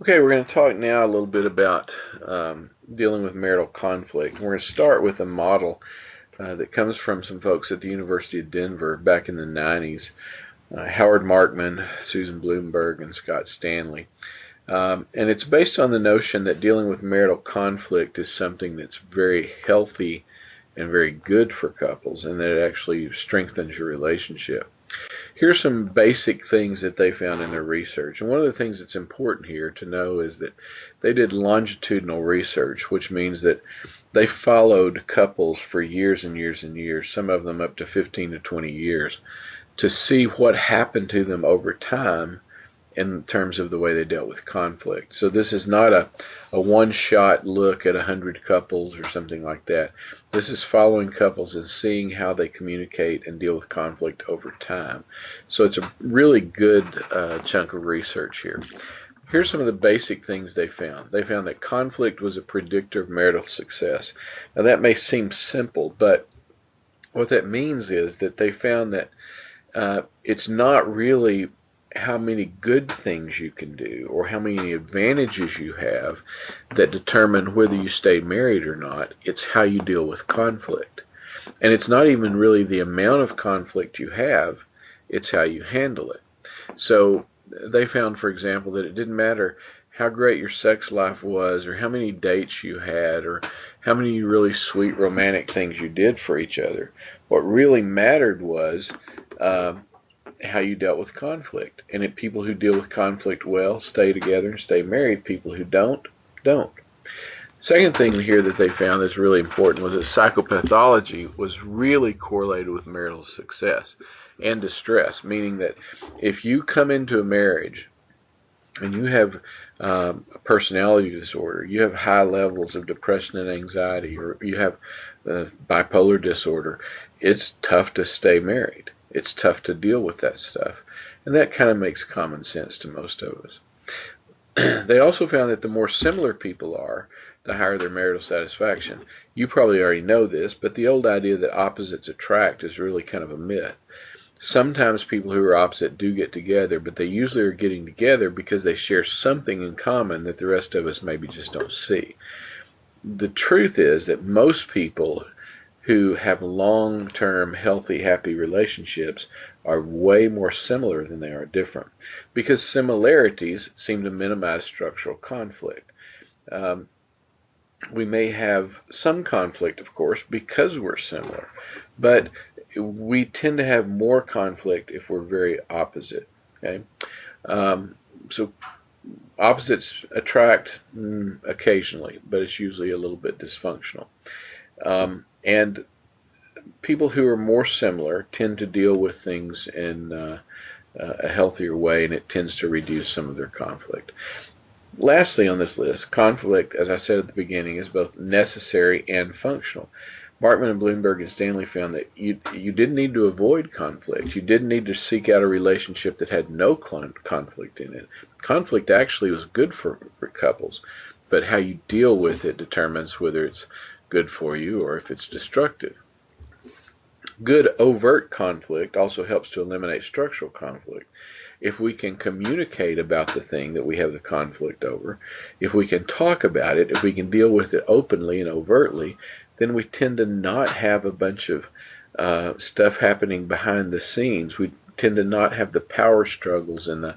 Okay, we're going to talk now a little bit about dealing with marital conflict. We're going to start with a model that comes from some folks at the University of Denver back in the 90s. Howard Markman, Susan Bloomberg, and Scott Stanley. And it's based on the notion that dealing with marital conflict is something that's very healthy and very good for couples, and that it actually strengthens your relationship. Here's some basic things that they found in their research. And one of the things that's important here to know is that they did longitudinal research, which means that they followed couples for years and years and years, some of them up to 15 to 20 years, to see what happened to them over time in terms of the way they dealt with conflict. So this is not a one-shot look at 100 couples or something like that. This is following couples and seeing how they communicate and deal with conflict over time. So it's a really good chunk of research here. Here's some of the basic things they found. They found that conflict was a predictor of marital success. Now that may seem simple, but what that means is that they found that it's not really how many good things you can do or how many advantages you have that determine whether you stay married or not. It's how you deal with conflict. And it's not even really the amount of conflict you have, it's how you handle it. So they found, for example, that it didn't matter how great your sex life was or how many dates you had or how many really sweet romantic things you did for each other. What really mattered was how you dealt with conflict. And people who deal with conflict well stay together and stay married. People who don't. Second thing here that they found that's really important was that psychopathology was really correlated with marital success and distress, meaning that if you come into a marriage and you have a personality disorder, you have high levels of depression and anxiety, or you have bipolar disorder, it's tough to stay married. It's tough to deal with that stuff. And that kind of makes common sense to most of us. They also found that the more similar people are, the higher their marital satisfaction. You probably already know this, but the old idea that opposites attract is really kind of a myth. Sometimes people who are opposite do get together, but they usually are getting together because they share something in common that the rest of us maybe just don't see. The truth is that most people who have long-term, healthy, happy relationships are way more similar than they are different, because similarities seem to minimize structural conflict. We may have some conflict, of course, because we're similar, but we tend to have more conflict if we're very opposite. Okay, so opposites attract occasionally, but it's usually a little bit dysfunctional. And people who are more similar tend to deal with things in a healthier way, and it tends to reduce some of their conflict. Lastly on this list, conflict, as I said at the beginning, is both necessary and functional. Markman and Bloomberg and Stanley found that you didn't need to avoid conflict. You didn't need to seek out a relationship that had no conflict in it. Conflict actually was good for couples, but how you deal with it determines whether it's good for you or if it's destructive. Good overt conflict also helps to eliminate structural conflict. If we can communicate about the thing that we have the conflict over, if we can talk about it, if we can deal with it openly and overtly, then we tend to not have a bunch of stuff happening behind the scenes. We tend to not have the power struggles and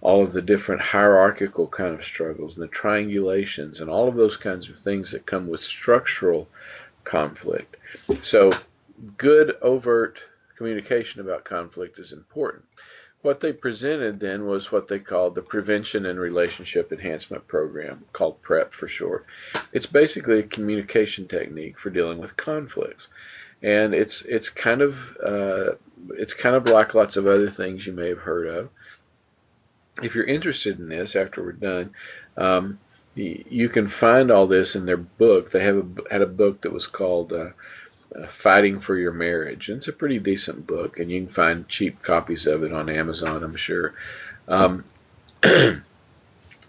all of the different hierarchical kind of struggles and the triangulations and all of those kinds of things that come with structural conflict. So good overt communication about conflict is important. What they presented then was what they called the Prevention and Relationship Enhancement Program, called PrEP for short. It's basically a communication technique for dealing with conflicts, and it's kind of like lots of other things you may have heard of. If you're interested in this, after we're done, you can find all this in their book. They had a book that was called Fighting for Your Marriage. And it's a pretty decent book, and you can find cheap copies of it on Amazon, I'm sure.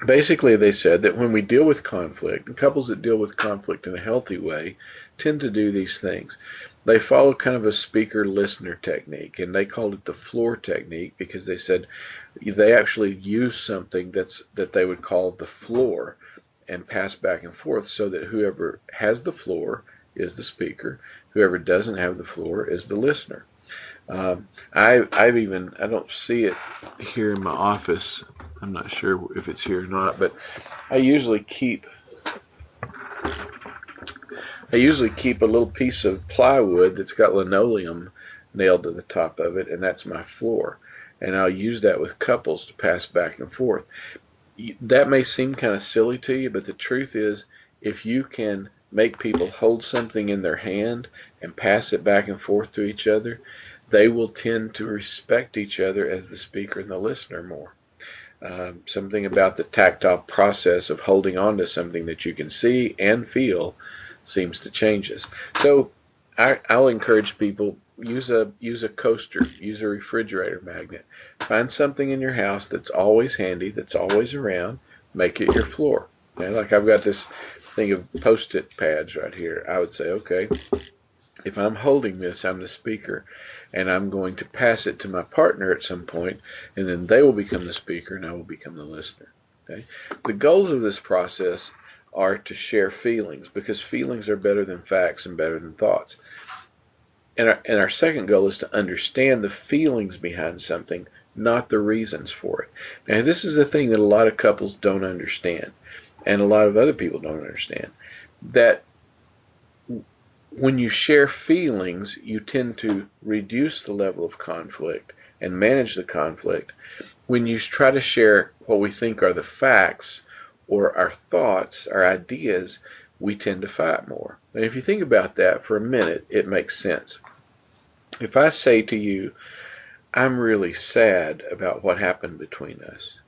Basically, they said that when we deal with conflict, and couples that deal with conflict in a healthy way tend to do these things. They follow kind of a speaker-listener technique, and they called it the floor technique because they said they actually use something that they would call the floor and pass back and forth so that whoever has the floor is the speaker, whoever doesn't have the floor is the listener. I don't see it here in my office. I'm not sure if it's here or not, but I usually keep a little piece of plywood that's got linoleum nailed to the top of it, and that's my floor. And I'll use that with couples to pass back and forth. That may seem kind of silly to you, but the truth is, if you can make people hold something in their hand and pass it back and forth to each other, they will tend to respect each other as the speaker and the listener more. Something about the tactile process of holding on to something that you can see and feel seems to change us. So I'll encourage people, use a coaster, use a refrigerator magnet. Find something in your house that's always handy, that's always around, make it your floor. Okay? Like I've got this thing of Post-it pads right here. I would say, okay, if I'm holding this, I'm the speaker, and I'm going to pass it to my partner at some point, and then they will become the speaker and I will become the listener. Okay? The goals of this process are to share feelings, because feelings are better than facts and better than thoughts. And our second goal is to understand the feelings behind something, not the reasons for it. Now, this is the thing that a lot of couples don't understand, and a lot of other people don't understand, that when you share feelings, you tend to reduce the level of conflict and manage the conflict. When you try to share what we think are the facts or our thoughts, our ideas, we tend to fight more. And if you think about that for a minute, it makes sense. If I say to you, I'm really sad about what happened between us,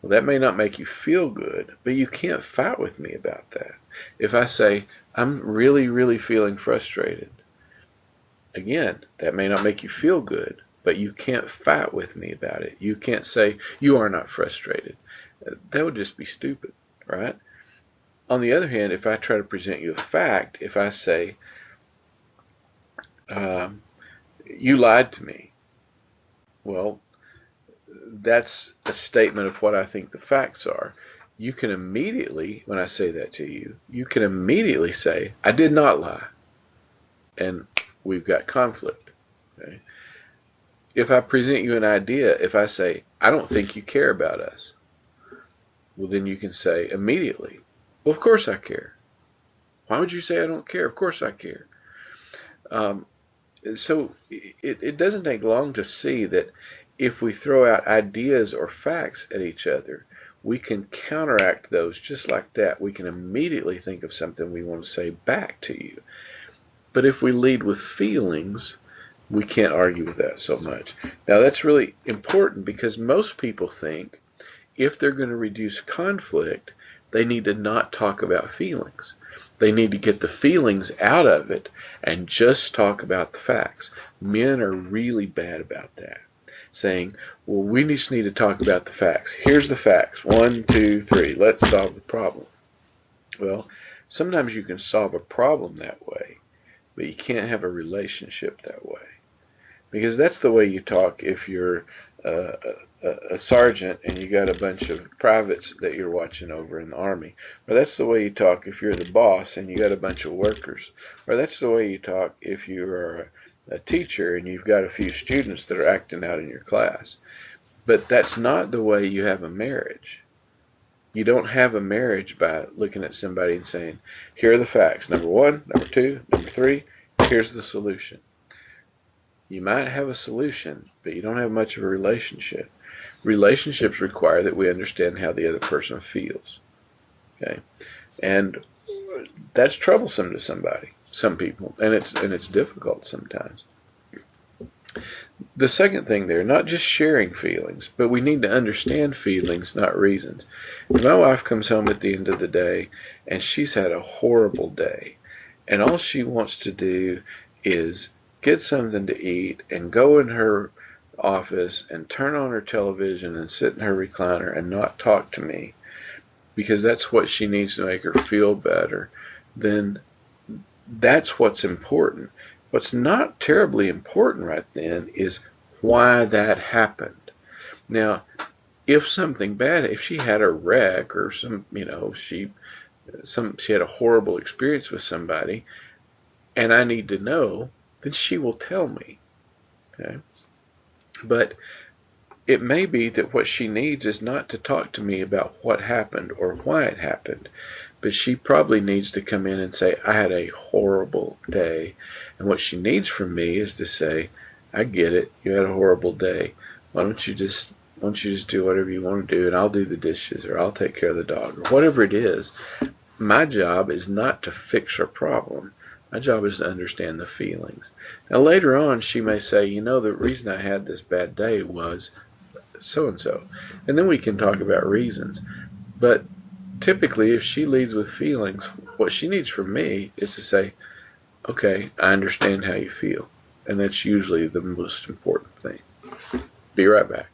well, that may not make you feel good, but you can't fight with me about that. If I say, I'm really, really feeling frustrated, again, that may not make you feel good, but you can't fight with me about it. You can't say, you are not frustrated. That would just be stupid, right? On the other hand, if I try to present you a fact, if I say, you lied to me, well, that's a statement of what I think the facts are. You can immediately, when I say that to you, you can immediately say, I did not lie. And we've got conflict. Okay? If I present you an idea, if I say, I don't think you care about us, well, then you can say immediately, well, of course I care. Why would you say I don't care? Of course I care. So it doesn't take long to see that if we throw out ideas or facts at each other, we can counteract those just like that. We can immediately think of something we want to say back to you. But if we lead with feelings, we can't argue with that so much. Now that's really important, because most people think if they're going to reduce conflict, they need to not talk about feelings. They need to get the feelings out of it and just talk about the facts. Men are really bad about that, saying, well, we just need to talk about the facts. Here's the facts. 1, 2, 3. Let's solve the problem. Well, sometimes you can solve a problem that way, but you can't have a relationship that way. Because that's the way you talk if you're a sergeant and you got a bunch of privates that you're watching over in the Army. Or that's the way you talk if you're the boss and you got a bunch of workers. Or that's the way you talk if you're a teacher and you've got a few students that are acting out in your class. But that's not the way you have a marriage. You don't have a marriage by looking at somebody and saying, here are the facts. Number 1, number 2, number 3, here's the solution. You might have a solution, but you don't have much of a relationship. Relationships require that we understand how the other person feels. Okay? And that's troublesome to some people, and it's difficult sometimes. The second thing there, not just sharing feelings, but we need to understand feelings, not reasons. If my wife comes home at the end of the day and she's had a horrible day, and all she wants to do is get something to eat and go in her office and turn on her television and sit in her recliner and not talk to me, because that's what she needs to make her feel better, then that's what's important. What's not terribly important right then is why that happened. Now, if something bad, if she had a wreck or she had a horrible experience with somebody, and I need to know, then she will tell me. Okay? But it may be that what she needs is not to talk to me about what happened or why it happened, but she probably needs to come in and say, I had a horrible day. And what she needs from me is to say, I get it, you had a horrible day. Why don't you just do whatever you want to do, and I'll do the dishes, or I'll take care of the dog, or whatever it is. My job is not to fix her problem. My job is to understand the feelings. Now later on she may say, the reason I had this bad day was so-and-so. And then we can talk about reasons. But typically, if she leads with feelings, what she needs from me is to say, okay, I understand how you feel. And that's usually the most important thing. Be right back.